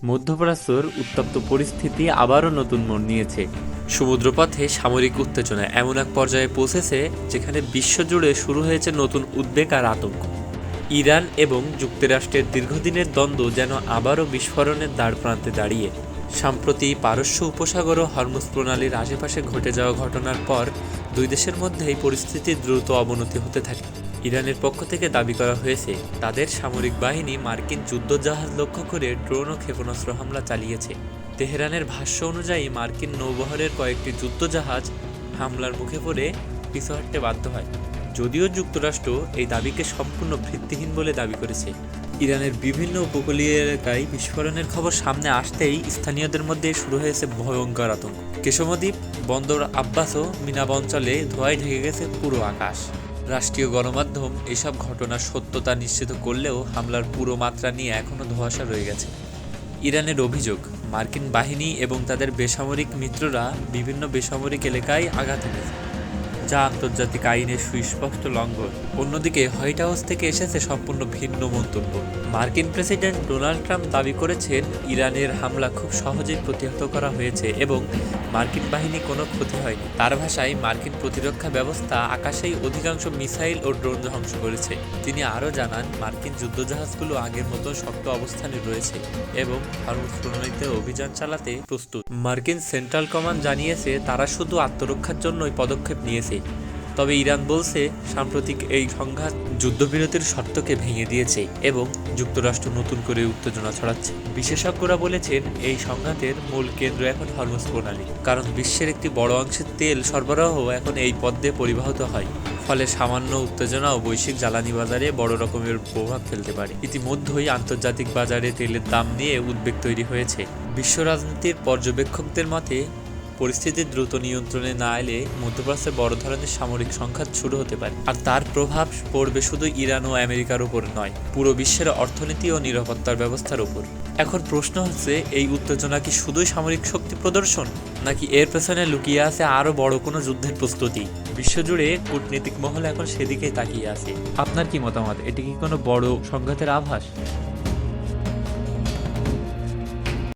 মধ্যপ্রাচ্যর উত্তপ্ত পরিস্থিতি আবারও নতুন মোড় নিয়েছে। সমুদ্রপথে সামরিক উত্তেজনা এমন এক পর্যায়ে পৌঁছেছে যেখানে বিশ্বজুড়ে শুরু হয়েছে নতুন উদ্বেগ আর আতঙ্ক। ইরান এবং যুক্তরাষ্ট্রের দীর্ঘদিনের দ্বন্দ্ব যেন আবারও বিস্ফোরণের দ্বারপ্রান্তে দাঁড়িয়ে। সম্প্রতি পারস্য উপসাগর ও হরমুজ প্রণালীর আশেপাশে ঘটে যাওয়া ঘটনার পর দুই দেশের মধ্যেই পরিস্থিতির দ্রুত অবনতি হতে থাকে। ইরানের পক্ষ থেকে দাবি করা হয়েছে তাদের সামরিক বাহিনী মার্কিন যুদ্ধজাহাজ লক্ষ্য করে ড্রোন ও ক্ষেপণাস্ত্র হামলা চালিয়েছে। তেহরানের ভাষ্য অনুযায়ী মার্কিন নৌবহরের কয়েকটি যুদ্ধজাহাজ হামলার মুখে পড়ে পিছু হটতে বাধ্য হয়, যদিও যুক্তরাষ্ট্র এই দাবিকে সম্পূর্ণ ভিত্তিহীন বলে দাবি করেছে। ইরানের বিভিন্ন উপকূলীয় এলাকায় বিস্ফোরণের খবর সামনে আসতেই স্থানীয়দের মধ্যে শুরু হয়েছে ভয়ঙ্কর আতঙ্ক। কেশমদ্বীপ, বন্দর আব্বাস ও মিনাব অঞ্চলে ধোঁয়ায় ঢেকে গেছে পুরো আকাশ। রাষ্ট্রীয় গণমাধ্যম এসব ঘটনার সত্যতা নিশ্চিত করলেও হামলার পুরো মাত্রা নিয়ে এখনও ধোঁয়াশা রয়ে গেছে। ইরানের অভিযোগ, মার্কিন বাহিনী এবং তাদের বেসামরিক মিত্ররা বিভিন্ন বেসামরিক এলাকায় আঘাত এনেছে, যা আন্তর্জাতিক আইনের সুস্পষ্ট লঙ্ঘন। অন্যদিকে হোয়াইট হাউস থেকে এসেছে সম্পূর্ণ ভিন্ন মন্তব্য। মার্কিন প্রেসিডেন্ট ডোনাল্ড ট্রাম্প দাবি করেছেন ইরানের হামলা খুব সহজেই প্রতিহত করা হয়েছে এবং মার্কিন বাহিনী কোনো ক্ষতি হয়নি। তার ভাষায়, মার্কিন প্রতিরক্ষা ব্যবস্থা আকাশেই অধিকাংশ মিসাইল ও ড্রোন ধ্বংস করেছে। তিনি আরও জানান, মার্কিন যুদ্ধজাহাজগুলো আগের মতো শক্ত অবস্থানে রয়েছে এবং হরমুজ প্রণালীতে অভিযান চালাতে প্রস্তুত। মার্কিন সেন্ট্রাল কমান্ড জানিয়েছে তারা শুধু আত্মরক্ষার জন্যই পদক্ষেপ নিয়েছে। তবে ইরান বলছে সাম্প্রতিক এই সংঘাত যুদ্ধবিরতির শর্তকে ভেঙে দিয়েছে এবং যুক্তরাষ্ট্র নতুন করে উত্তেজনা ছড়াচ্ছে। বিশেষজ্ঞরা বলেছেন এই সংঘাতের মূল কেন্দ্র এখন হরমুজ প্রণালী, কারণ বিশ্বের একটি বড় অংশের তেল সরবরাহ এখন এই পথ দিয়ে পরিবাহিত হয়। ফলে সামান্য উত্তেজনাও বৈশ্বিক জ্বালানি বাজারে বড় রকমের প্রভাব ফেলতে পারে। ইতিমধ্যেই আন্তর্জাতিক বাজারে তেলের দাম নিয়ে উদ্বেগ তৈরি হয়েছে। বিশ্ব রাজনীতির পর্যবেক্ষকদের মতে, পরিস্থিতি দ্রুত নিয়ন্ত্রণে না এলে মধ্যপ্রাচ্যে বড় ধরনের সামরিক সংঘাত শুরু হতে পারে। আর তার প্রভাব পড়বে শুধু ইরান ও আমেরিকার উপর নয়, পুরো বিশ্বের অর্থনীতি ও নিরাপত্তার ব্যবস্থার উপর। এখন প্রশ্ন হচ্ছে, এই উত্তেজনা কি শুধুই সামরিক শক্তি প্রদর্শন, নাকি এর পেছনে লুকিয়ে আছে আরও বড় কোনো যুদ্ধের প্রস্তুতি? বিশ্বজুড়ে কূটনীতিক মহল এখন সেদিকেই তাকিয়ে আছে। আপনার কি মতামত? এটি কি কোনো বড় সংঘাতের আভাস?